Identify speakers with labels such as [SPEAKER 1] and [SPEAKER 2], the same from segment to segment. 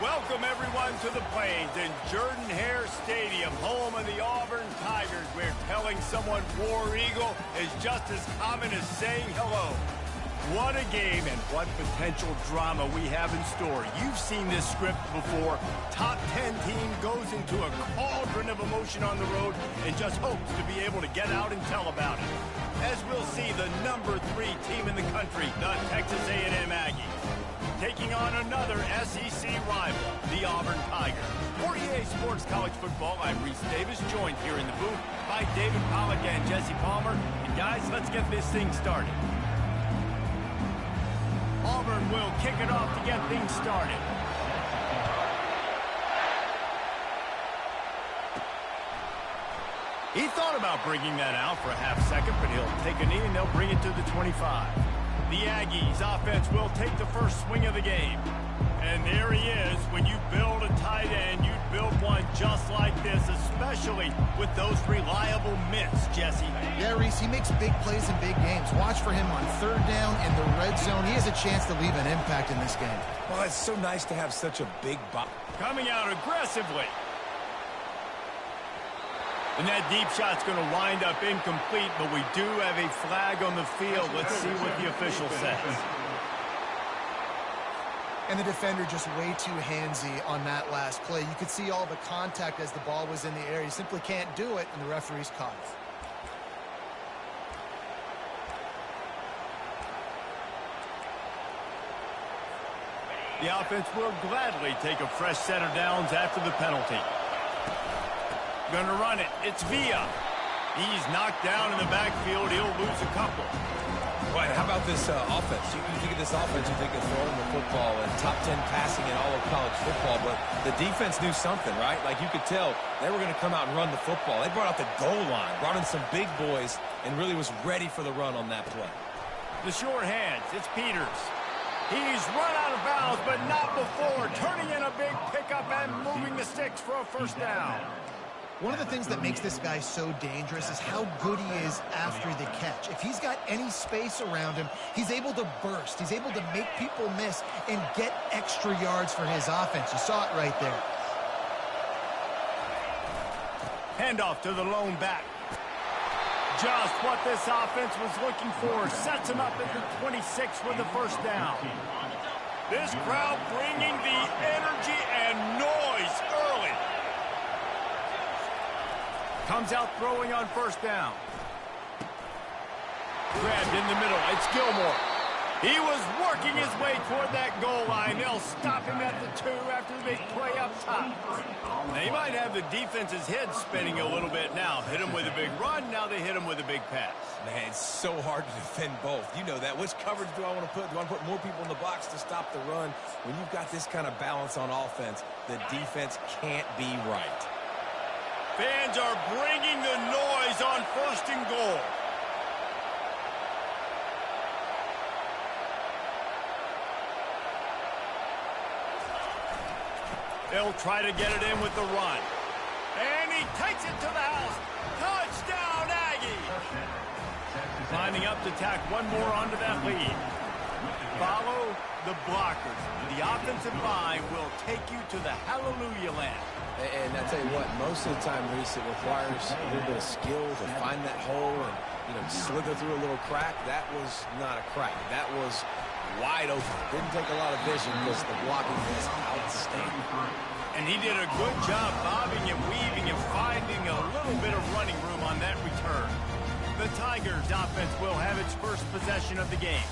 [SPEAKER 1] Welcome, everyone, to the Plains in Jordan-Hare Stadium, home of the Auburn Tigers, where telling someone War Eagle is just as common as saying hello. What a game and what potential drama we have in store. You've seen this script before. Top 10 team goes into a cauldron of emotion on the road and just hopes to be able to get out and tell about it. As we'll see, the number 3 team in the country, the Texas A&M Aggies, taking on another SEC rival, the Auburn Tigers. For EA Sports College Football, I'm Reese Davis, joined here in the booth by David Pollack and Jesse Palmer. And guys, let's get this thing started. Auburn will kick it off to get things started. He thought about bringing that out for a half second, but he'll take a knee and they'll bring it to the 25. The Aggies offense will take the first swing of the game. And there he is. When you build a tight end, you build one just like this, especially with those reliable mitts, Jesse.
[SPEAKER 2] Yeah, Reese, he makes big plays in big games. Watch for him on third down in the red zone. He has a chance to leave an impact in this game.
[SPEAKER 3] Well, it's so nice to have such a big body.
[SPEAKER 1] Coming out aggressively. And that deep shot's going to wind up incomplete, but we do have a flag on the field. Let's see what the official says.
[SPEAKER 2] And the defender just way too handsy on that last play. You could see all the contact as the ball was in the air. You simply can't do it, and the referee's caught it.
[SPEAKER 1] The offense will gladly take a fresh set of downs after the penalty. Going to run it. It's Villa. He's knocked down in the backfield. He'll lose a couple.
[SPEAKER 3] Right, how about this offense? You think of this offense, you think of throwing the football and top 10 passing in all of college football, but the defense knew something, right? Like you could tell they were going to come out and run the football. They brought out the goal line, brought in some big boys, and really was ready for the run on that play.
[SPEAKER 1] The short hands. It's Peters. He's run out of bounds, but not before. Turning in a big pickup and moving the sticks for a first down.
[SPEAKER 2] One of the things that makes this guy so dangerous is how good he is after the catch. If he's got any space around him, he's able to burst. He's able to make people miss and get extra yards for his offense. You saw it right there.
[SPEAKER 1] Handoff to the lone back. Just what this offense was looking for. Sets him up at the 26 for the first down. This crowd bringing the energy and noise early. Comes out throwing on first down. Grabbed in the middle. It's Gilmore. He was working his way toward that goal line. They'll stop him at the 2 after the big play up top. They might have the defense's head spinning a little bit now. Hit him with a big run. Now they hit him with a big pass.
[SPEAKER 3] Man, it's so hard to defend both. You know that. Which coverage do I want to put? Do I want to put more people in the box to stop the run? When you've got this kind of balance on offense, the defense can't be right.
[SPEAKER 1] Fans are bringing the noise on first and goal. They'll try to get it in with the run. And he takes it to the house. Touchdown, Aggie! Lining up to tack one more onto that lead. Follow the blockers. The offensive line will take you to the hallelujah land.
[SPEAKER 3] And I tell you what, most of the time, Reese, it requires a little bit of skill to find that hole and, slither through a little crack. That was not a crack. That was wide open. Didn't take a lot of vision because the blocking was outstanding.
[SPEAKER 1] And he did a good job bobbing and weaving and finding a little bit of running room on that return. The Tigers offense will have its first possession of the game.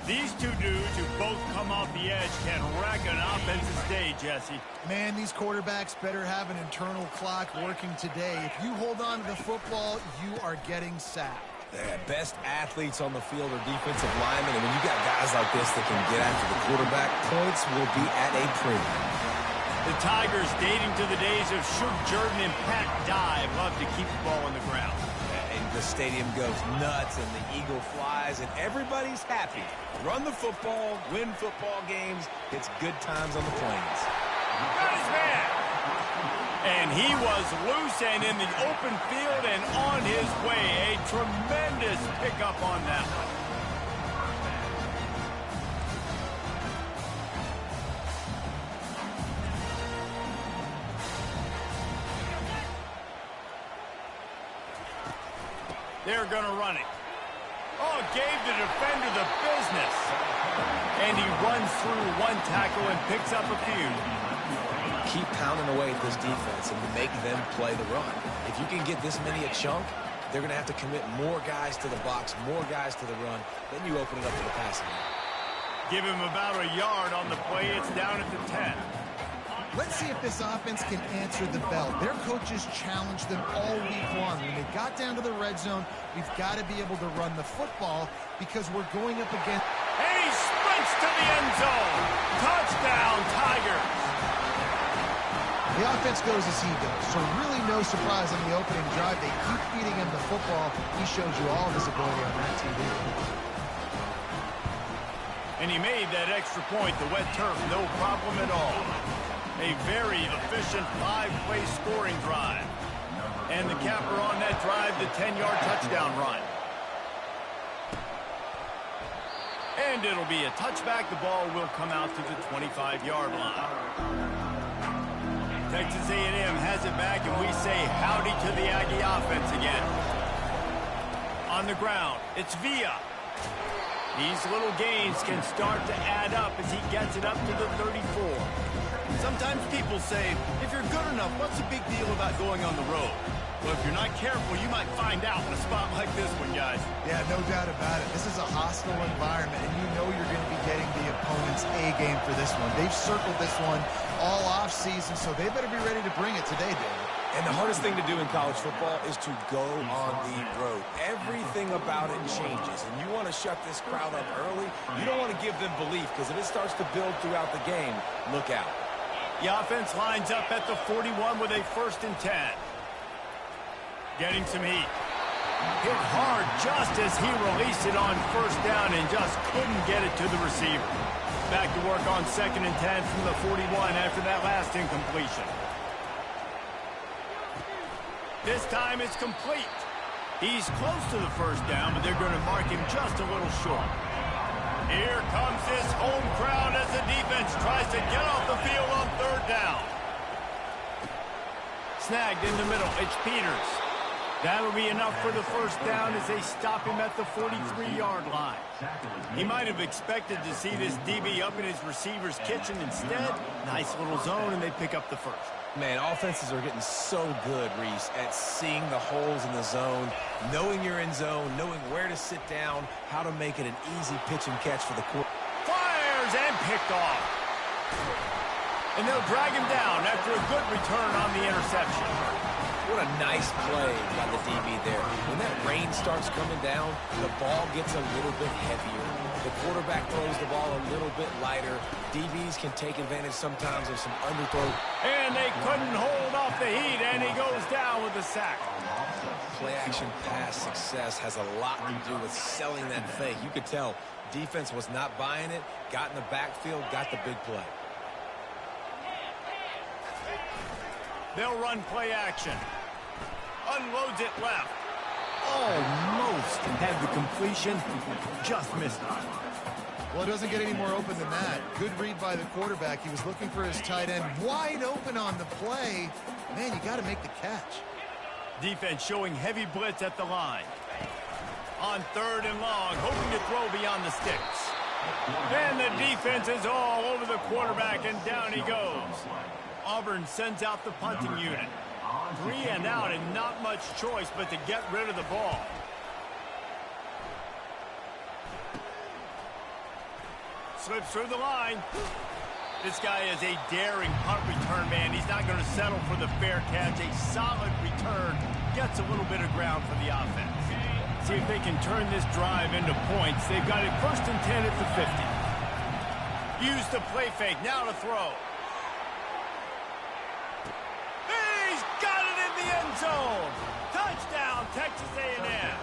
[SPEAKER 1] These two dudes who both come off the edge can wreck an offensive day, Jesse.
[SPEAKER 2] Man, these quarterbacks better have an internal clock working today. If you hold on to the football, you are getting sacked.
[SPEAKER 3] The best athletes on the field are defensive linemen, and when you got guys like this that can get after the quarterback, points will be at a premium.
[SPEAKER 1] The Tigers, dating to the days of Shug Jordan and Pat Dye, love to keep the ball on the ground.
[SPEAKER 3] And the stadium goes nuts, and the eagle flies, and everybody's happy. Run the football, win football games. It's good times on the Plains.
[SPEAKER 1] Got his man. And he was loose and in the open field and on his way. A tremendous pickup on that one. They're going to run it. Oh, gave the defender the business. And he runs through one tackle and picks up a few.
[SPEAKER 3] Keep pounding away at this defense and make them play the run. If you can get this many a chunk, they're going to have to commit more guys to the box, more guys to the run. Then you open it up to the passing game.
[SPEAKER 1] Give him about a yard on the play. It's down at the 10.
[SPEAKER 2] Let's see if this offense can answer the bell. Their coaches challenged them all week long. When they got down to the red zone, we've got to be able to run the football because we're going up against...
[SPEAKER 1] And he sprints to the end zone. Touchdown, Tigers.
[SPEAKER 2] The offense goes as he goes, so really no surprise on the opening drive. They keep feeding him the football. He shows you all of his ability on that TV.
[SPEAKER 1] And he made that extra point, the wet turf, no problem at all. A very efficient 5-play scoring drive. And the capper on that drive, the 10-yard touchdown run. And it'll be a touchback. The ball will come out to the 25-yard line. Texas A&M has it back, and we say howdy to the Aggie offense again. On the ground, it's Villa. These little gains can start to add up as he gets it up to the 34. Sometimes people say, if you're good enough, what's the big deal about going on the road? Well, if you're not careful, you might find out in a spot like this one, guys.
[SPEAKER 2] Yeah, no doubt about it. This is a hostile environment, and you know you're going to be getting the opponent's A game for this one. They've circled this one all offseason, so they better be ready to bring it today, David.
[SPEAKER 3] And the hardest thing to do in college football is to go on the road. Everything about it changes, and you want to shut this crowd up early. You don't want to give them belief, because if it starts to build throughout the game, look out.
[SPEAKER 1] The offense lines up at the 41 with a 1st and 10. Getting some heat. Hit hard just as he released it on 1st down and just couldn't get it to the receiver. Back to work on 2nd and 10 from the 41 after that last incompletion. This time it's complete. He's close to the 1st down, but they're going to mark him just a little short. Here comes this home crowd as the defense tries to get off the field on 3rd down. Snagged in the middle. It's Peters. That'll be enough for the 1st down as they stop him at the 43-yard line. He might have expected to see this DB up in his receiver's kitchen. Instead, nice little zone, and they pick up the 1st.
[SPEAKER 3] Man, offenses are getting so good, Reese, at seeing the holes in the zone, knowing you're in zone, knowing where to sit down, how to make it an easy pitch and catch for the quarterback.
[SPEAKER 1] Fires and picked off. And they'll drag him down after a good return on the interception.
[SPEAKER 3] What a nice play by the DB there. When that rain starts coming down, the ball gets a little bit heavier. The quarterback throws the ball a little bit lighter. DBs can take advantage sometimes of some underthrow.
[SPEAKER 1] And they couldn't hold off the heat, and he goes down with a sack.
[SPEAKER 3] Play-action pass success has a lot to do with selling that fake. You could tell defense was not buying it, got in the backfield, got the big play.
[SPEAKER 1] They'll run play action. Unloads it left. Almost had the completion. Just missed it.
[SPEAKER 2] Well, it doesn't get any more open than that. Good read by the quarterback. He was looking for his tight end wide open on the play. Man, you got to make the catch.
[SPEAKER 1] Defense showing heavy blitz at the line. On 3rd and long, hoping to throw beyond the sticks. And the defense is all over the quarterback, and down he goes. Auburn sends out the punting unit. 3 and out, and not much choice but to get rid of the ball. Slips through the line. This guy is a daring punt return man. He's not going to settle for the fair catch. A solid return. Gets a little bit of ground for the offense. See if they can turn this drive into points. They've got it 1st and 10 at the 50. Use the play fake. Now to throw. He's got it in the end zone. Touchdown, Texas A&M.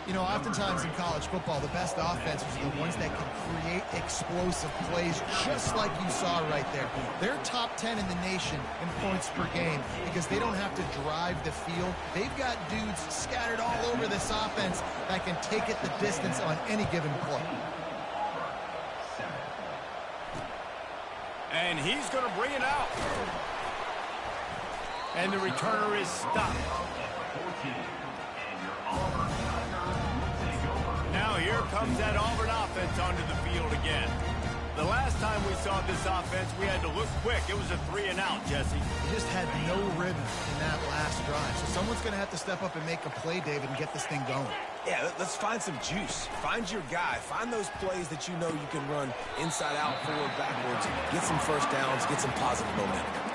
[SPEAKER 2] You know, oftentimes in college football, the best offenses are the ones that can create explosive plays, just like you saw right there. They're top 10 in the nation in points per game because they don't have to drive the field. They've got dudes scattered all over this offense that can take it the distance on any given play.
[SPEAKER 1] And he's going to bring it out. And the returner is stopped. Now here comes that Auburn offense onto the field again. The last time we saw this offense, we had to look quick. It was a 3-and-out, Jesse.
[SPEAKER 2] He just had no rhythm in that last drive. So someone's going to have to step up and make a play, David, and get this thing going.
[SPEAKER 3] Yeah, let's find some juice. Find your guy. Find those plays that you know you can run inside out, forward, backwards. Get some first downs. Get some positive momentum.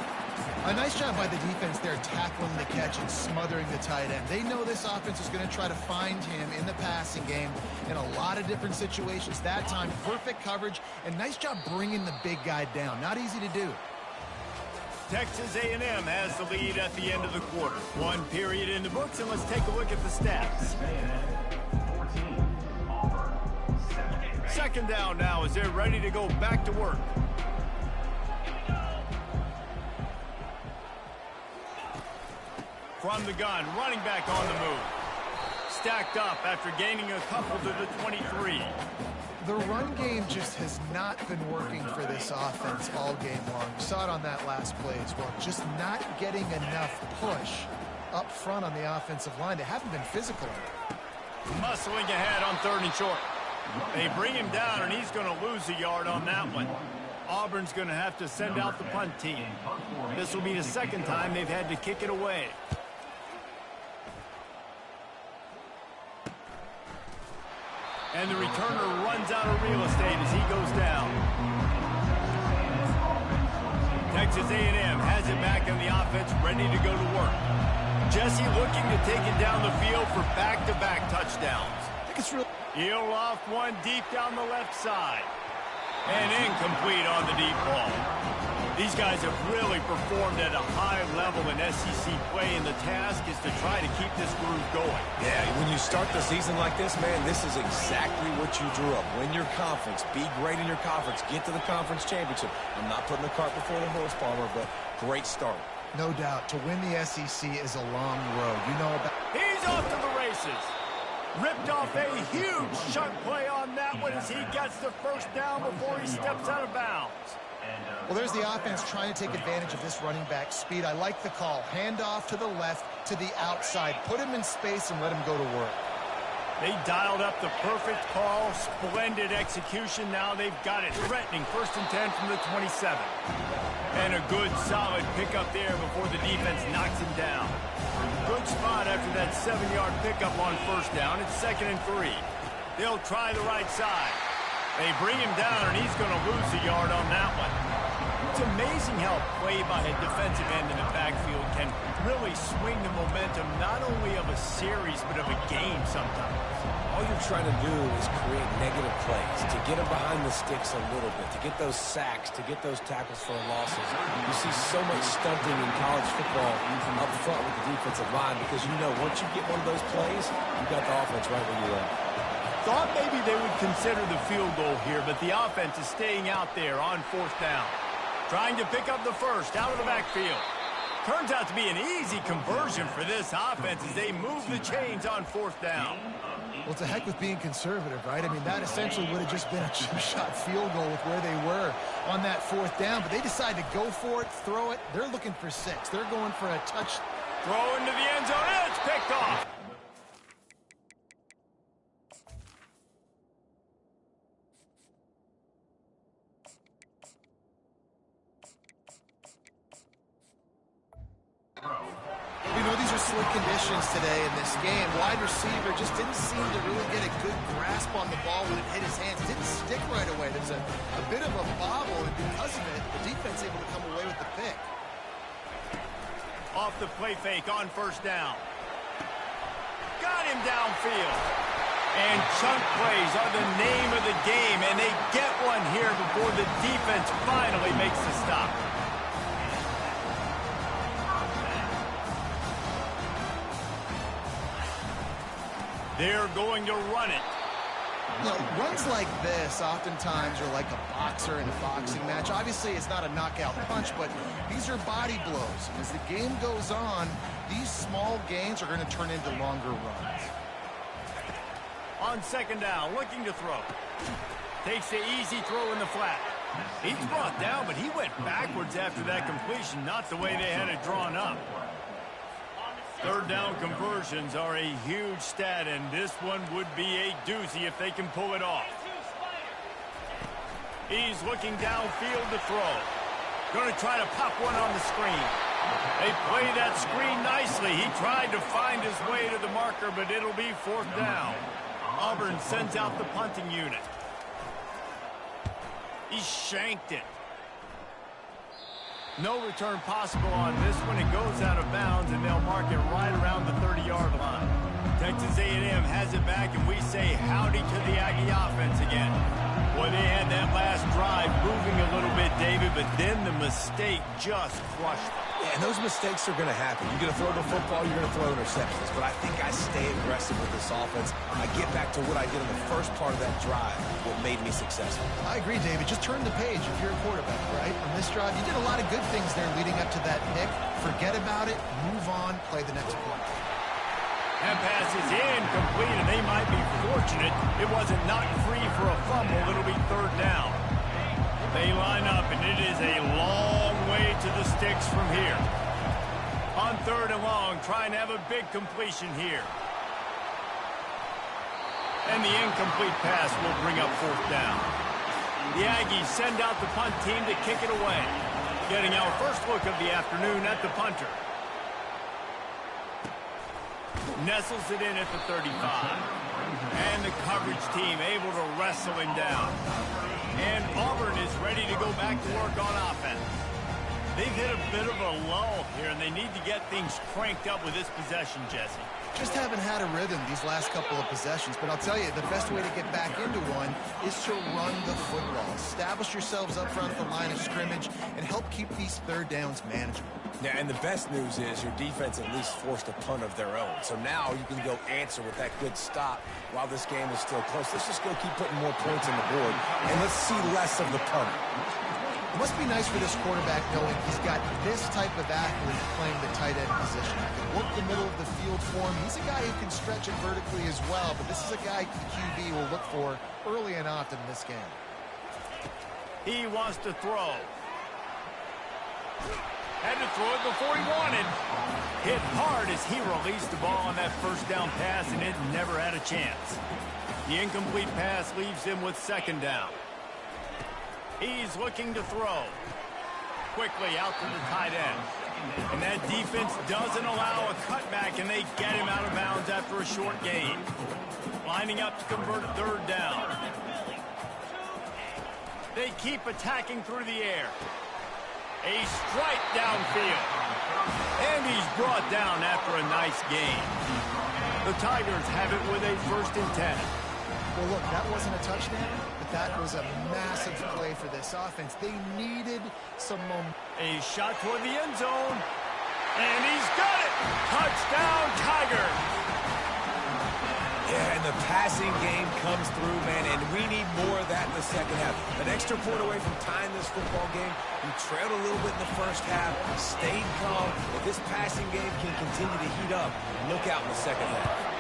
[SPEAKER 2] A nice job by the defense there tackling the catch and smothering the tight end. They know this offense is going to try to find him in the passing game in a lot of different situations. That time, perfect coverage, and nice job bringing the big guy down. Not easy to do.
[SPEAKER 1] Texas A&M has the lead at the end of the quarter. One period in the books, and let's take a look at the stats. Second down now as they're ready to go back to work. From the gun, running back on the move. Stacked up after gaining a couple to the 23.
[SPEAKER 2] The run game just has not been working for this offense all game long. You saw it on that last play as well. Just not getting enough push up front on the offensive line. They haven't been physical.
[SPEAKER 1] Muscling ahead on 3rd and short. They bring him down, and he's going to lose a yard on that one. Auburn's going to have to send out the punt team. This will be the second time they've had to kick it away. And the returner runs out of real estate as he goes down. Texas A&M has it back in the offense, ready to go to work. Jesse looking to take it down the field for back-to-back touchdowns.
[SPEAKER 2] I think it's real.
[SPEAKER 1] He'll off one deep down the left side. And incomplete on the deep ball. These guys have really performed at a high level in SEC play, and the task is to try to keep this groove going.
[SPEAKER 3] Yeah, when you start the season like this, man, this is exactly what you drew up. Win your conference. Be great in your conference. Get to the conference championship. I'm not putting the cart before the horse, Palmer, but great start.
[SPEAKER 2] No doubt. To win the SEC is a long road. You know about.
[SPEAKER 1] He's off to the races. Ripped off a huge chunk play on that one as he gets the first down before he steps out of bounds.
[SPEAKER 2] Well, there's the offense trying to take advantage of this running back speed. I like the call. Hand off to the left, to the outside. Put him in space and let him go to work.
[SPEAKER 1] They dialed up the perfect call. Splendid execution. Now they've got it threatening. 1st and 10 from the 27. And a good, solid pickup there before the defense knocks him down. Good spot after that 7-yard pickup on 1st down. It's 2nd and 3. They'll try the right side. They bring him down, and he's going to lose a yard on that one. It's amazing how play by a defensive end in the backfield can really swing the momentum not only of a series but of a game sometimes.
[SPEAKER 3] All you're trying to do is create negative plays, to get them behind the sticks a little bit, to get those sacks, to get those tackles for losses. You see so much stunting in college football up front with the defensive line because you know once you get one of those plays, you got the offense right where you are.
[SPEAKER 1] Thought maybe they would consider the field goal here, but the offense is staying out there on 4th down. Trying to pick up the first out of the backfield. Turns out to be an easy conversion for this offense as they move the chains on 4th down.
[SPEAKER 2] Well, to heck with being conservative, right? I mean, that essentially would have just been a two-shot field goal with where they were on that 4th down, but they decided to go for it, throw it. They're looking for 6. They're going for a touch.
[SPEAKER 1] Throw into the end zone, and it's picked off.
[SPEAKER 2] You know, these are slick conditions today in this game. Wide receiver just didn't seem to really get a good grasp on the ball when it hit his hands. Didn't stick right away. There's a bit of a bobble, and because of it, the defense able to come away with the pick.
[SPEAKER 1] Off the play fake on 1st down. Got him downfield. And chunk plays are the name of the game, and they get one here before the defense finally makes the stop. They're going to run it.
[SPEAKER 2] You know, runs like this oftentimes are like a boxer in a boxing match. Obviously, it's not a knockout punch, but these are body blows. As the game goes on, these small gains are going to turn into longer runs.
[SPEAKER 1] On 2nd down, looking to throw. Takes the easy throw in the flat. He's brought down, but he went backwards after that completion, not the way they had it drawn up. Third down conversions are a huge stat, and this one would be a doozy if they can pull it off. He's looking downfield to throw. Going to try to pop one on the screen. They play that screen nicely. He tried to find his way to the marker, but it'll be fourth down. Auburn sends out the punting unit. He shanked it. No return possible on this one. It goes out of bounds, and they'll mark it right around the 30-yard line. Texas A&M has it back, and we say howdy to the Aggie offense again. Boy, they had that last drive moving a little bit, David, but then the mistake just crushed them.
[SPEAKER 3] Yeah, and those mistakes are going to happen. You're going to throw the football, you're going to throw interceptions. But I think I stay aggressive with this offense. I get back to what I did in the first part of that drive, what made me successful.
[SPEAKER 2] I agree, David. Just turn the page if you're a quarterback, right? On this drive, you did a lot of good things there leading up to that pick. Forget about it, move on, play the next play.
[SPEAKER 1] That pass is incomplete, and they might be fortunate it wasn't knocked free for a fumble. It'll be third down. They line up, and it is a long way to the sticks from here. On third and long, trying to have a big completion here. And the incomplete pass will bring up fourth down. The Aggies send out the punt team to kick it away. Getting our first look of the afternoon at the punter. Nestles it in at the 35. And the coverage team able to wrestle him down. And Auburn is ready to go back to work on offense. They've hit a bit of a lull here, and they need to get things cranked up with this possession, Jesse.
[SPEAKER 2] Just haven't had a rhythm these last couple of possessions, but I'll tell you, the best way to get back into one is to run the football. Establish yourselves up front at the line of scrimmage and help keep these third downs manageable.
[SPEAKER 3] Yeah, and the best news is your defense at least forced a punt of their own. So now you can go answer with that good stop while this game is still close. Let's just go keep putting more points on the board, and let's see less of the punter.
[SPEAKER 2] It must be nice for this quarterback knowing he's got this type of athlete playing the tight end position. He can work the middle of the field for him. He's a guy who can stretch it vertically as well, but this is a guy the QB will look for early and often in this game.
[SPEAKER 1] He wants to throw. Had to throw it before he wanted. Hit hard as he released the ball on that first down pass, and it never had a chance. The incomplete pass leaves him with second down. He's looking to throw. Quickly out to the tight end. And that defense doesn't allow a cutback, and they get him out of bounds after a short gain. Lining up to convert third down. They keep attacking through the air. A strike downfield. And he's brought down after a nice gain. The Tigers have it with a 1st and 10.
[SPEAKER 2] Well, look, that wasn't a touchdown, but that was a massive play for this offense. They needed some momentum.
[SPEAKER 1] A shot toward the end zone. And he's got it. Touchdown, Tigers.
[SPEAKER 3] Yeah, and the passing game comes through, man, and we need more of that in the second half. An extra point away from tying this football game. You trailed a little bit in the first half, stayed calm. If this passing game can continue to heat up, look out in the second half.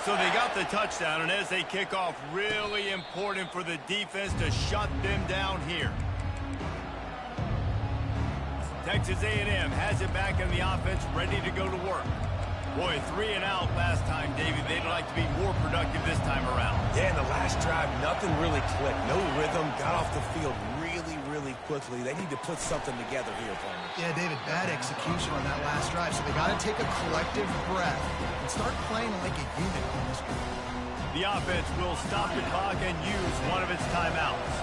[SPEAKER 1] So they got the touchdown, and as they kick off, really important for the defense to shut them down here. Texas A&M has it back in the offense, ready to go to work. Boy, 3 and out last time, David. They'd like to be more productive this time around.
[SPEAKER 3] Yeah, in the last drive, nothing really clicked. No rhythm, got off the field really quickly. They need to put something together here, Palmer.
[SPEAKER 2] Yeah, David, bad execution on that last drive, so they got to take a collective breath and start playing like a unit on this one.
[SPEAKER 1] The offense will stop the clock and use one of its timeouts.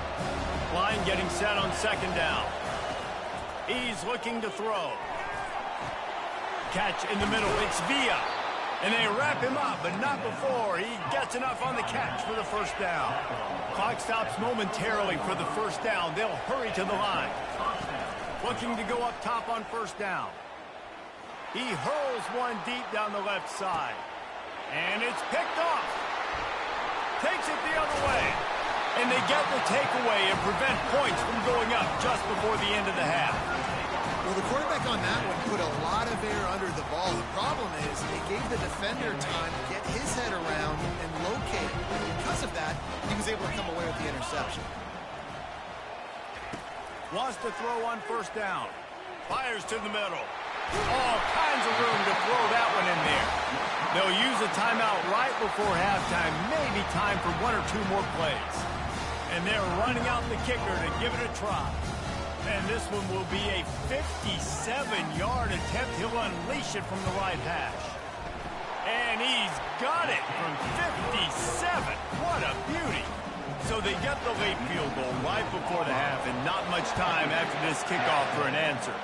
[SPEAKER 1] Line getting set on second down. He's looking to throw. Catch in the middle. It's Villa. And they wrap him up, but not before he gets enough on the catch for the first down. Clock stops momentarily for the first down. They'll hurry to the line. Looking to go up top on first down. He hurls one deep down the left side. And it's picked off. Takes it the other way. And they get the takeaway and prevent points from going up just before the end of the half.
[SPEAKER 2] Well, the quarterback on that one put a lot of air under the ball. The problem is it gave the defender time to get his head around and locate. Because of that, he was able to come away with the interception.
[SPEAKER 1] Wants to throw on first down. Fires to the middle. All kinds of room to throw that one in there. They'll use a timeout right before halftime, maybe time for 1 or 2 more plays. And they're running out the kicker to give it a try. And this one will be a 57-yard attempt. He'll unleash it from the right hash. And he's got it from 57. What a beauty. So they get the late field goal right before the half, and not much time after this kickoff for an answer.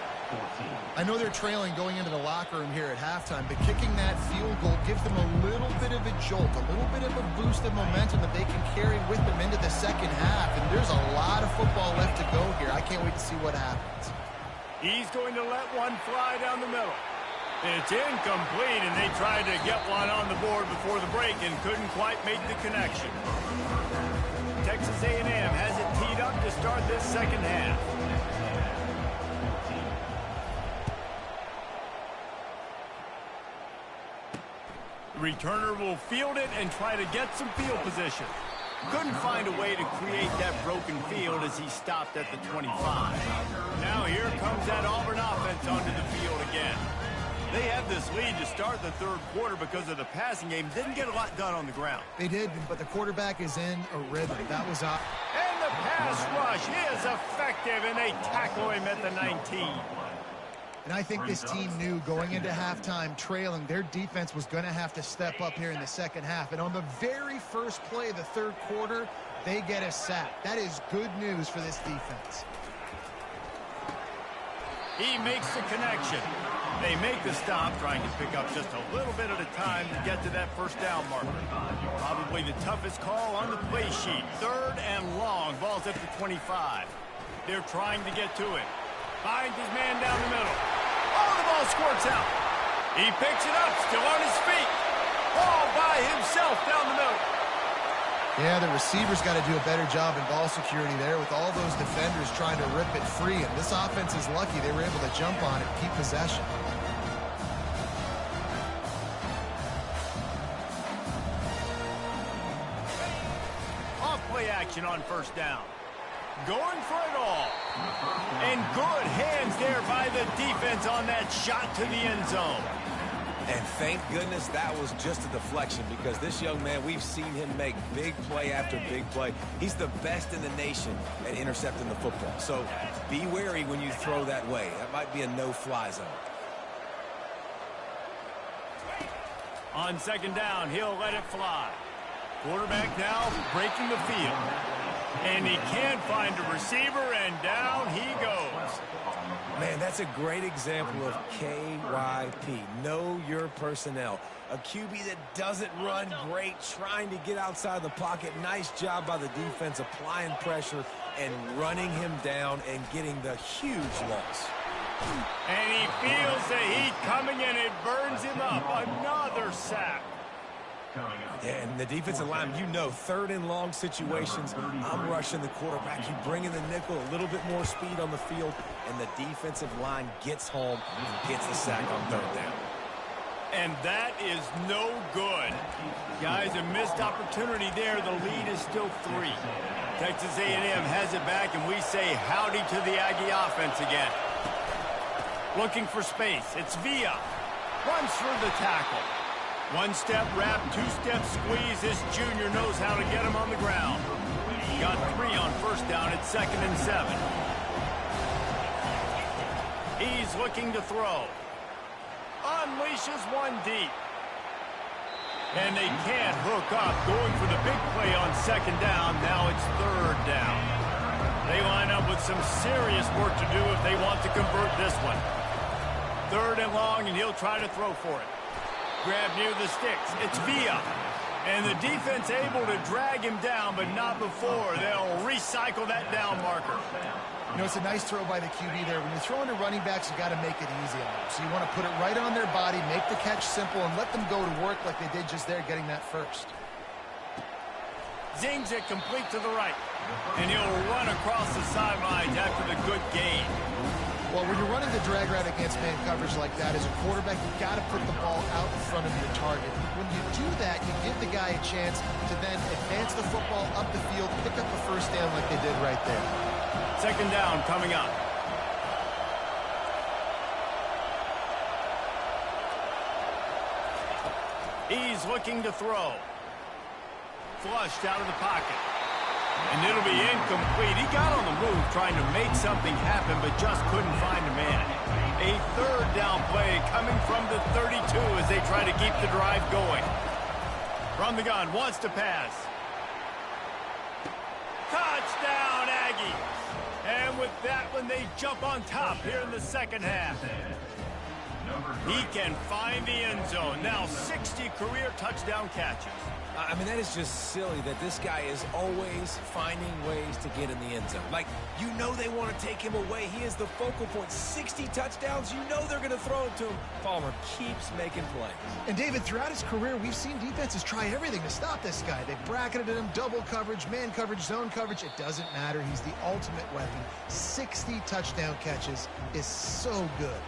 [SPEAKER 2] I know they're trailing going into the locker room here at halftime, but kicking that field goal gives them a little bit of a jolt, a little bit of a boost of momentum that they can carry with them into the second half. And there's a lot of football left to go here. I can't wait to see what happens.
[SPEAKER 1] He's going to let one fly down the middle. It's incomplete, and they tried to get one on the board before the break and couldn't quite make the connection. Texas A&M has it teed up to start this second half. The returner will field it and try to get some field position. Couldn't find a way to create that broken field as he stopped at the 25. Now here comes that Auburn offense onto the field again. They had this lead to start the third quarter because of the passing game. Didn't get a lot done on the ground.
[SPEAKER 2] They did, but the quarterback is in a rhythm. That was up.
[SPEAKER 1] And the pass rush is effective, and they tackle him at the 19.
[SPEAKER 2] And I think this team knew going into halftime trailing, their defense was going to have to step up here in the second half. And on the very first play of the third quarter, they get a sack. That is good news for this defense.
[SPEAKER 1] He makes the connection. They make the stop, trying to pick up just a little bit at a time to get to that first down marker. Probably the toughest call on the play sheet. 3rd and long. Ball's at the 25. They're trying to get to it. Finds his man down the middle. Oh, the ball squirts out. He picks it up, still on his feet. All by himself down the middle.
[SPEAKER 2] Yeah, the receiver's got to do a better job in ball security there with all those defenders trying to rip it free. And this offense is lucky they were able to jump on it, keep possession.
[SPEAKER 1] Off-play action on first down. Going for it all. And good hands there by the defense on that shot to the end zone.
[SPEAKER 3] And thank goodness that was just a deflection, because this young man, we've seen him make big play after big play. He's the best in the nation at intercepting the football. So be wary when you throw that way. That might be a no-fly zone.
[SPEAKER 1] On second down, he'll let it fly. Quarterback now breaking the field. And he can't find a receiver, and down he goes.
[SPEAKER 3] Man, that's a great example of KYP. Know your personnel. A QB that doesn't run great, trying to get outside the pocket. Nice job by the defense applying pressure and running him down and getting the huge loss.
[SPEAKER 1] And he feels the heat coming, and it burns him up. Another sack.
[SPEAKER 3] And the defensive line, you know, 3rd and long situations, I'm rushing the quarterback. You bring in the nickel, a little bit more speed on the field, and the defensive line gets home and gets the sack on 3rd down.
[SPEAKER 1] And that is no good. Guys, a missed opportunity there. The lead is still 3. Texas A&M has it back, and we say howdy to the Aggie offense again. Looking for space. It's Villa. Runs through the tackle. 1-step wrap, 2-step squeeze. This junior knows how to get him on the ground. Got 3 on first down at 2nd and 7. He's looking to throw. Unleashes one deep. And they can't hook up. Going for the big play on 2nd down. Now it's 3rd down. They line up with some serious work to do if they want to convert this one. 3rd and long, and he'll try to throw for it. Grab near the sticks. It's Villa. And the defense able to drag him down, but not before. They'll recycle that down marker.
[SPEAKER 2] You know, it's a nice throw by the QB there. When you're throwing to running backs, you got to make it easy on them. So you want to put it right on their body, make the catch simple, and let them go to work like they did just there, getting that first.
[SPEAKER 1] Zings it complete to the right. And he'll run across the sidelines after the good gain.
[SPEAKER 2] Well, when you're running the drag route against man coverage like that, as a quarterback, you've got to put the ball out in front of your target. When you do that, you give the guy a chance to then advance the football up the field, pick up the first down like they did right there.
[SPEAKER 1] 2nd down coming up. He's looking to throw. Flushed out of the pocket. And it'll be incomplete. He got on the move trying to make something happen, but just couldn't find a man. A third down play coming from the 32 as they try to keep the drive going. From the gun, wants to pass. Touchdown, Aggies. And with that one, they jump on top here in the second half. He can find the end zone. Now 60 career touchdown catches.
[SPEAKER 3] I mean, that is just silly that this guy is always finding ways to get in the end zone. Like, you know they want to take him away. He is the focal point. 60 touchdowns, you know they're going to throw it to him. Palmer keeps making plays.
[SPEAKER 2] And, David, throughout his career, we've seen defenses try everything to stop this guy. They bracketed him, double coverage, man coverage, zone coverage. It doesn't matter. He's the ultimate weapon. 60 touchdown catches is so good.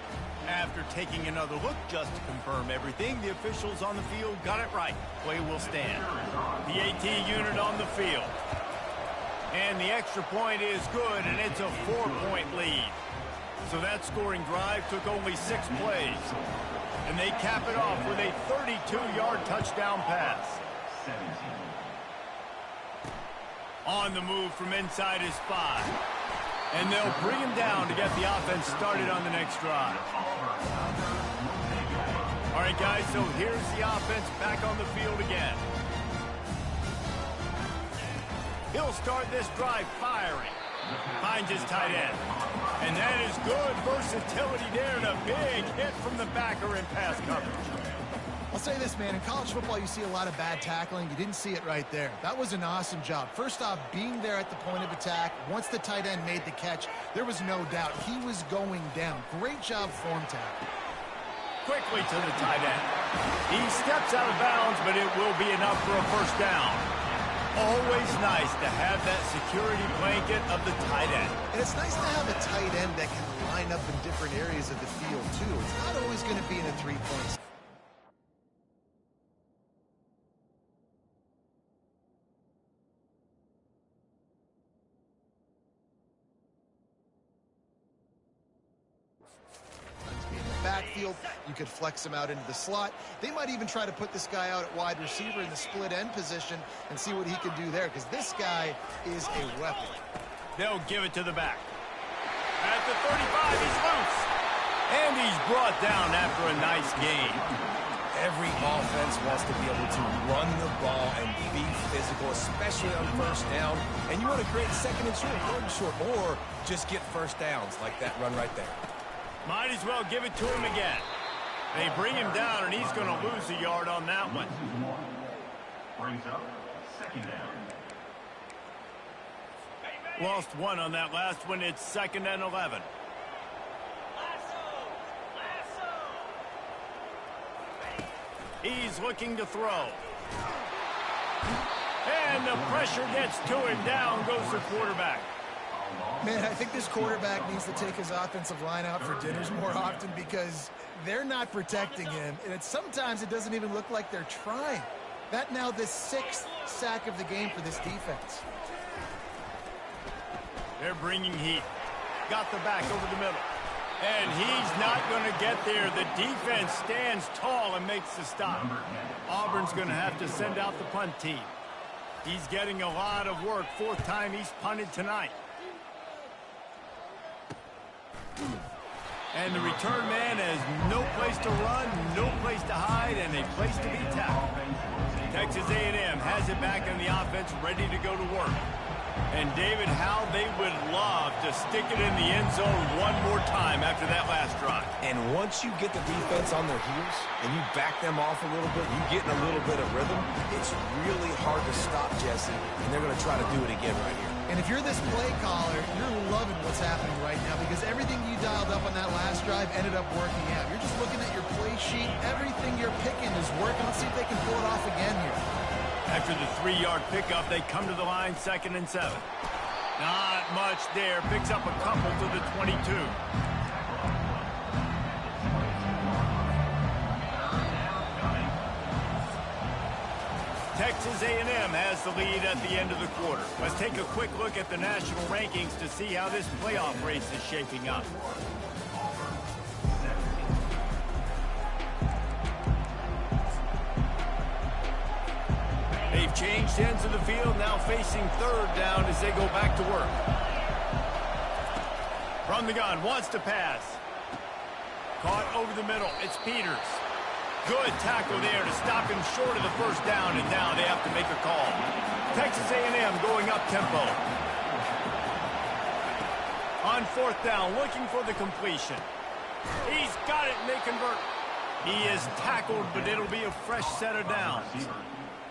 [SPEAKER 1] After taking another look just to confirm everything, the officials on the field got it right. Play will stand. The AT unit on the field. And the extra point is good, and it's a 4-point lead. So that scoring drive took only 6 plays. And they cap it off with a 32-yard touchdown pass. On the move from inside his 5. And they'll bring him down to get the offense started on the next drive. All right, guys, so here's the offense back on the field again. He'll start this drive firing. Finds his tight end. And that is good versatility there and a big hit from the backer in pass coverage.
[SPEAKER 2] I'll say this, man. In college football, you see a lot of bad tackling. You didn't see it right there. That was an awesome job. First off, being there at the point of attack. Once the tight end made the catch, there was no doubt he was going down. Great job form tackle.
[SPEAKER 1] Quickly to the tight end. He steps out of bounds, but it will be enough for a first down. Always nice to have that security blanket of the tight end.
[SPEAKER 2] And it's nice to have a tight end that can line up in different areas of the field, too. It's not always going to be in a three-point. Backfield, you could flex him out into the slot. They might even try to put this guy out at wide receiver in the split end position and see what he can do there, because this guy is a weapon.
[SPEAKER 1] They'll give it to the back. At the 35, he's loose. And he's brought down after a nice game.
[SPEAKER 3] Every offense wants to be able to run the ball and be physical, especially on first down. And you want to create second and short, third and short, or just get first downs like that run right there.
[SPEAKER 1] Might as well give it to him again. They bring him down, and he's going to lose a yard on that one.
[SPEAKER 4] Brings up second down.
[SPEAKER 1] Lost one on that last one. It's 2nd and 11. He's looking to throw. And the pressure gets to him. Down goes the quarterback.
[SPEAKER 2] Man, I think this quarterback needs to take his offensive line out for dinners more often, because they're not protecting him. And sometimes it doesn't even look like they're trying. That now the 6th sack of the game for this defense.
[SPEAKER 1] They're bringing heat. Got the back over the middle. And he's not going to get there. The defense stands tall and makes the stop. Auburn's going to have to send out the punt team. He's getting a lot of work. 4th time he's punted tonight. And the return man has no place to run, no place to hide, and a place to be tackled. Texas A&M has it back in the offense, ready to go to work. And, David, how they would love to stick it in the end zone one more time after that last drive.
[SPEAKER 3] And once you get the defense on their heels and you back them off a little bit, you get in a little bit of rhythm, it's really hard to stop Jesse, and they're going to try to do it again right here.
[SPEAKER 2] And if you're this play caller, you're loving what's happening right now, because everything you dialed up on that last drive ended up working out. You're just looking at your play sheet. Everything you're picking is working. Let's see if they can pull it off again here.
[SPEAKER 1] After the 3-yard pickup, they come to the line, 2nd and 7. Not much there. Picks up a couple to the 22. Texas A&M has the lead at the end of the quarter. Let's take a quick look at the national rankings to see how this playoff race is shaping up. They've changed ends of the field, now facing third down as they go back to work. From the gun, wants to pass. Caught over the middle. It's Peters. Good tackle there to stop him short of the first down, and now they have to make a call. Texas A&M going up tempo. On fourth down, looking for the completion. He's got it, and they convert. He is tackled, but it'll be a fresh set of downs.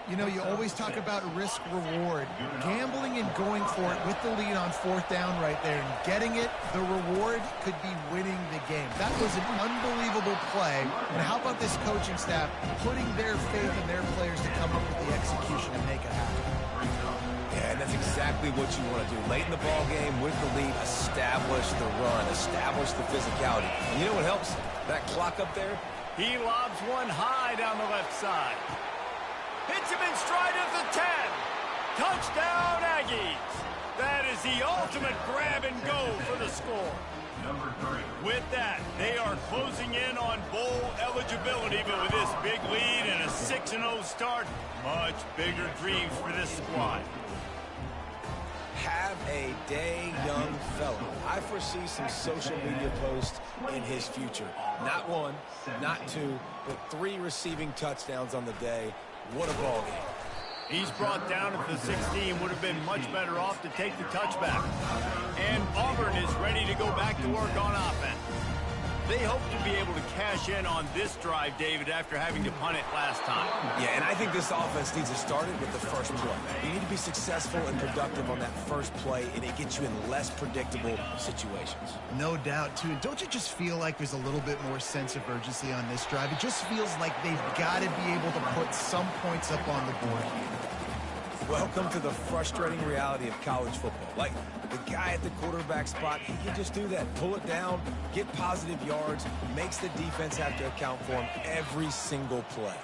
[SPEAKER 2] You know, you always talk about risk-reward. Gambling and going for it with the lead on fourth down right there and getting it, the reward could be winning the game. That was an unbelievable play. And how about this coaching staff putting their faith in their players to come up with the execution and make it happen?
[SPEAKER 3] Yeah, and that's exactly what you want to do. Late in the ball game with the lead, establish the run, establish the physicality. And you know what helps? That clock up there?
[SPEAKER 1] He lobs one high down the left side. Hits him in stride at the 10. Touchdown, Aggies. That is the ultimate grab and go for the score.
[SPEAKER 4] Number 3.
[SPEAKER 1] With that, they are closing in on bowl eligibility, but with this big lead and a 6-0 start, much bigger dreams for this squad.
[SPEAKER 3] Have a day, young fella. I foresee some social media posts in his future. Not one, not two, but 3 receiving touchdowns on the day. What a ball game.
[SPEAKER 1] He's brought down at the 16. Would have been much better off to take the touchback. And Auburn is ready to go back to work on offense. They hope to be able to cash in on this drive, David, after having to punt it last time.
[SPEAKER 3] Yeah, and I think this offense needs to start it with the first play. You need to be successful and productive on that first play, and it gets you in less predictable situations.
[SPEAKER 2] No doubt, too. Don't you just feel like there's a little bit more sense of urgency on this drive? It just feels like they've got to be able to put some points up on the board here.
[SPEAKER 3] Welcome to the frustrating reality of college football. Like, the guy at the quarterback spot, he can just do that. Pull it down, get positive yards, makes the defense have to account for him every single play.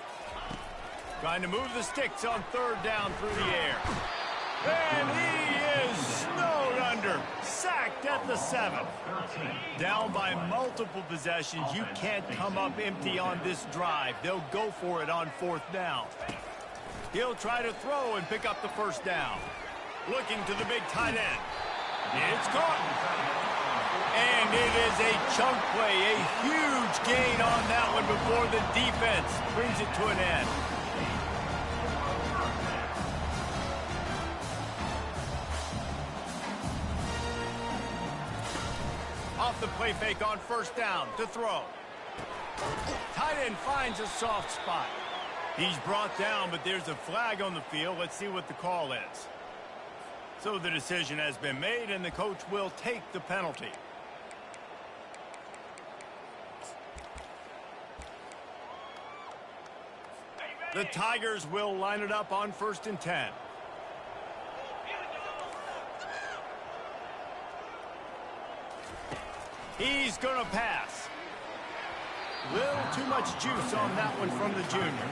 [SPEAKER 1] Trying to move the sticks on third down through the air. And he is snowed under. Sacked at the 7. Down by multiple possessions. You can't come up empty on this drive. They'll go for it on fourth down. He'll try to throw and pick up the first down. Looking to the big tight end. It's caught. And it is a chunk play, a huge gain on that one before the defense brings it to an end. Off the play fake on first down to throw. Tight end finds a soft spot. He's brought down, but there's a flag on the field. Let's see what the call is. So the decision has been made, and the coach will take the penalty. The Tigers will line it up on 1st and 10. He's going to pass. Little too much juice on that one from the junior.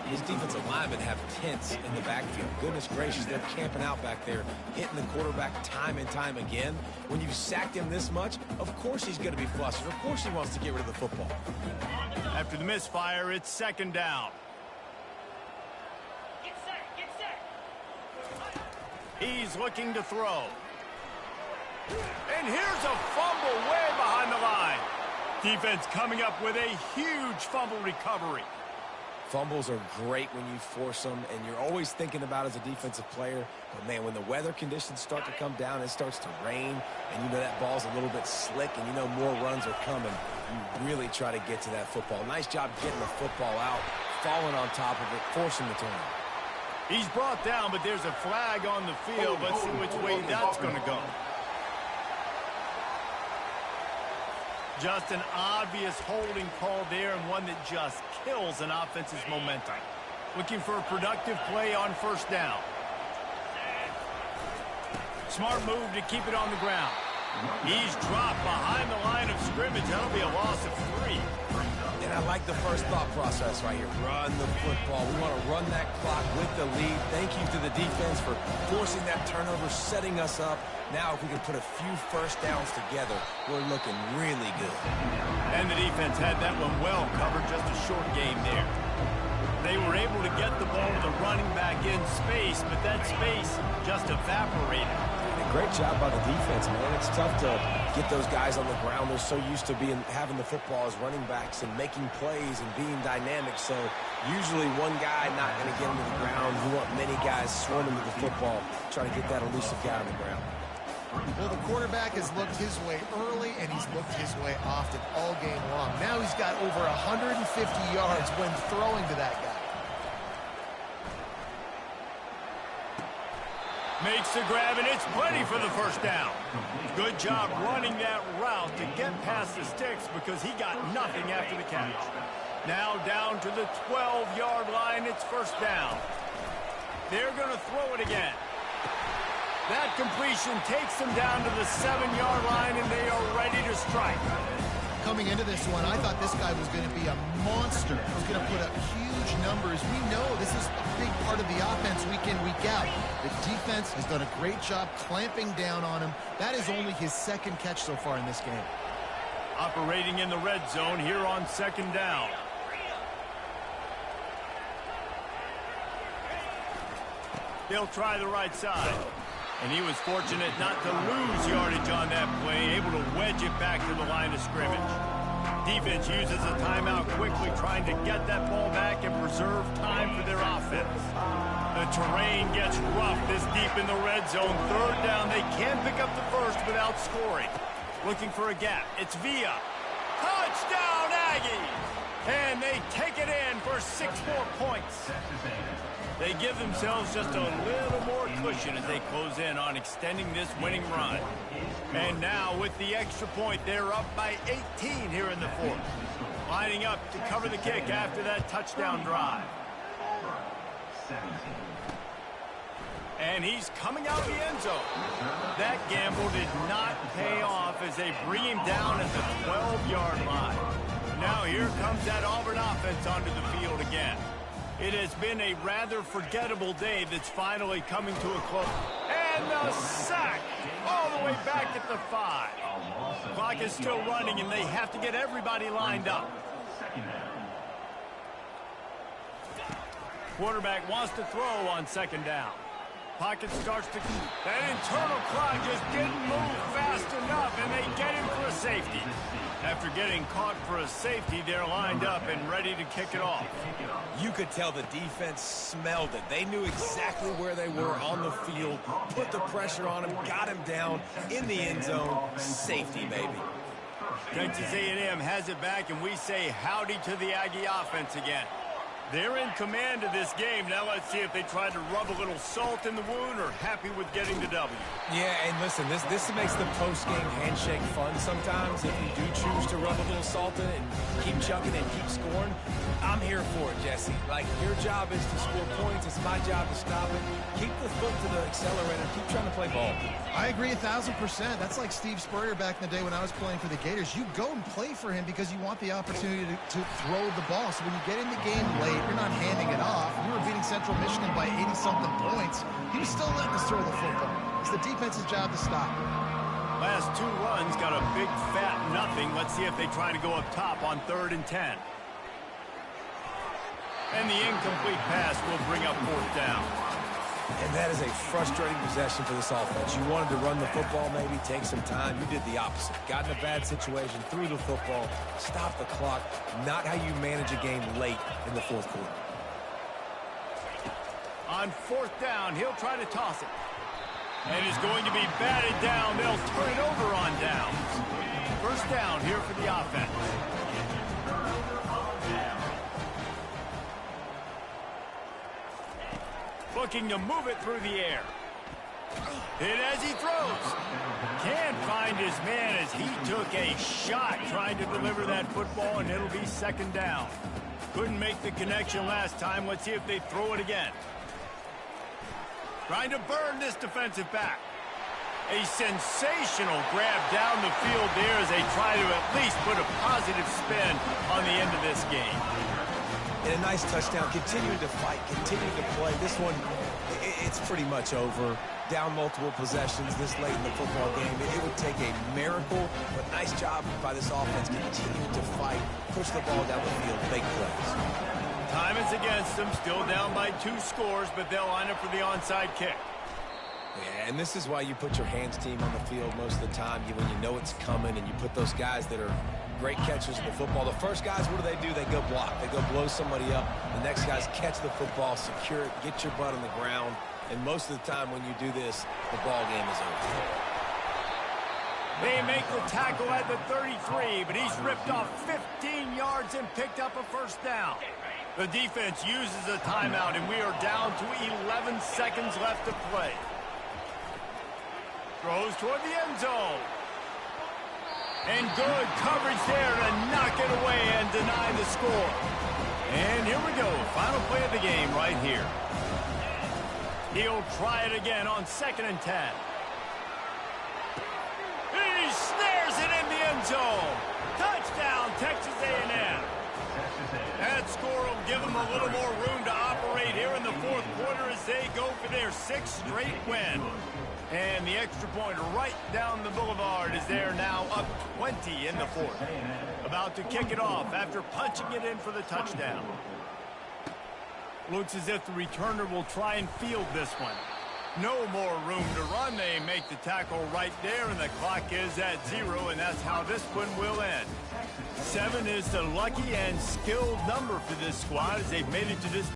[SPEAKER 3] His defensive linemen have tents in the backfield. Goodness gracious, they're camping out back there, hitting the quarterback time and time again. When you've sacked him this much, of course he's going to be flustered. Of course he wants to get rid of the football.
[SPEAKER 1] After the misfire, it's 2nd down.
[SPEAKER 5] Get set.
[SPEAKER 1] He's looking to throw. And here's a fumble way behind the line. Defense coming up with a huge fumble recovery.
[SPEAKER 3] Fumbles are great when you force them, and you're always thinking about as a defensive player. But, man, when the weather conditions start to come down, it starts to rain, and you know that ball's a little bit slick, and you know more runs are coming. You really try to get to that football. Nice job getting the football out, falling on top of it, forcing the turn.
[SPEAKER 1] He's brought down, but there's a flag on the field. Let's see which way that's going to go. Just an obvious holding call there, and one that just kills an offense's momentum. Looking for a productive play on first down. Smart move to keep it on the ground. He's dropped behind the line of scrimmage. That'll be a loss of 3.
[SPEAKER 3] And I like the first thought process right here. Run the football. We want to run that clock with the lead. Thank you to the defense for forcing that turnover, setting us up. Now, if we can put a few first downs together, we're looking really good.
[SPEAKER 1] And the defense had that one well covered. Just a short game there. They were able to get the ball to the running back in space, but that space just evaporated.
[SPEAKER 3] And a great job by the defense, man. It's tough to get those guys on the ground. They're so used to having the football as running backs and making plays and being dynamic. So usually one guy not going to get him to the ground. You want many guys swarming to the football, trying to get that elusive guy on the ground.
[SPEAKER 2] Well, the quarterback has looked his way early, and he's looked his way often all game long. Now he's got over 150 yards when throwing to that guy.
[SPEAKER 1] Makes the grab, and it's plenty for the first down. Good job running that route to get past the sticks because he got nothing after the catch. Now down to the 12-yard line, it's first down. They're going to throw it again. That completion takes them down to the 7-yard line, and they are ready to strike.
[SPEAKER 2] Coming into this one, I thought this guy was going to be a monster. He was going to put up huge numbers. We know this is a big part of the offense week in, week out. The defense has done a great job clamping down on him. That is only his second catch so far in this game.
[SPEAKER 1] Operating in the red zone here on second down. They'll try the right side. And he was fortunate not to lose yardage on that play, able to wedge it back to the line of scrimmage. Defense uses a timeout quickly, trying to get that ball back and preserve time for their offense. The terrain gets rough this deep in the red zone. Third down, they can't pick up the first without scoring. Looking for a gap. It's Villa. Touchdown, Aggies! And they take it in for 6 more points. They give themselves just a little more cushion as they close in on extending this winning run. And now with the extra point, they're up by 18 here in the fourth. Lining up to cover the kick after that touchdown drive. And he's coming out of the end zone. That gamble did not pay off as they bring him down at the 12-yard line. Now here comes that Auburn offense onto the field again. It has been a rather forgettable day that's finally coming to a close. And the sack all the way back at the 5. Clock is still running, and they have to get everybody lined up. Quarterback wants to throw on second down. Pocket starts to... That internal clock just didn't move fast enough, and they get him for a safety. After getting caught for a safety, they're lined up and ready to kick it off.
[SPEAKER 3] You could tell the defense smelled it. They knew exactly where they were on the field, put the pressure on him, got him down in the end zone. Safety, baby.
[SPEAKER 1] Texas A&M has it back, and we say howdy to the Aggie offense again. They're in command of this game. Now let's see if they try to rub a little salt in the wound or happy with getting the W.
[SPEAKER 3] Yeah, and listen, this makes the post-game handshake fun sometimes. If you do choose to rub a little salt in it and keep chucking and keep scoring, I'm here for it, Jesse. Like, your job is to score points. It's my job to stop it. Keep the foot to the accelerator. Keep trying to play ball.
[SPEAKER 2] I agree 1,000%. That's like Steve Spurrier back in the day when I was playing for the Gators. You go and play for him because you want the opportunity to throw the ball. So when you get in the game late, you're not handing it off. We were beating Central Michigan by 80-something points. He was still letting us throw the football. It's the defense's job to stop.
[SPEAKER 1] Last 2 runs got a big fat nothing. Let's see if they try to go up top on 3rd and 10. And the incomplete pass will bring up 4th down.
[SPEAKER 3] And that is a frustrating possession for this offense. You wanted to run the football, maybe take some time. You did the opposite. Got in a bad situation, threw the football, stopped the clock. Not how you manage a game late in the 4th quarter.
[SPEAKER 1] On 4th down, he'll try to toss it. And is going to be batted down. They'll turn it over on downs. First down here for the offense. Looking to move it through the air. Hit as he throws. Can't find his man as he took a shot trying to deliver that football, and it'll be 2nd down. Couldn't make the connection last time. Let's see if they throw it again. Trying to burn this defensive back. A sensational grab down the field there as they try to at least put a positive spin on the end of this game.
[SPEAKER 3] And a nice touchdown. Continuing to fight, continuing to play. This one, it's pretty much over. Down multiple possessions this late in the football game. It would take a miracle, but nice job by this offense continuing to fight, push the ball down the field, make plays.
[SPEAKER 1] Time is against them, still down by 2 scores, but they'll line up for the onside kick.
[SPEAKER 3] Yeah, and this is why you put your hands team on the field most of the time when you know it's coming, and you put those guys that are great catchers of the football. The first guys, what do? They go block. They go blow somebody up. The next guys catch the football, secure it, get your butt on the ground. And most of the time when you do this, the ball game is over.
[SPEAKER 1] They make the tackle at the 33, but he's ripped off 15 yards and picked up a first down. The defense uses a timeout, and we are down to 11 seconds left to play. Throws toward the end zone. And good coverage there to knock it away and deny the score. And here we go. Final play of the game right here. He'll try it again on 2nd and 10. He snares it in the end zone. Touchdown, Texas A&M. That score will give them a little more room to operate here in the 4th quarter as they go for their 6th straight win. And the extra point right down the boulevard is there now, up 20 in the 4th. About to kick it off after punching it in for the touchdown. Looks as if the returner will try and field this one. No more room to run. They make the tackle right there, and the clock is at 0, and that's how this one will end. 7 is the lucky and skilled number for this squad as they've made it to this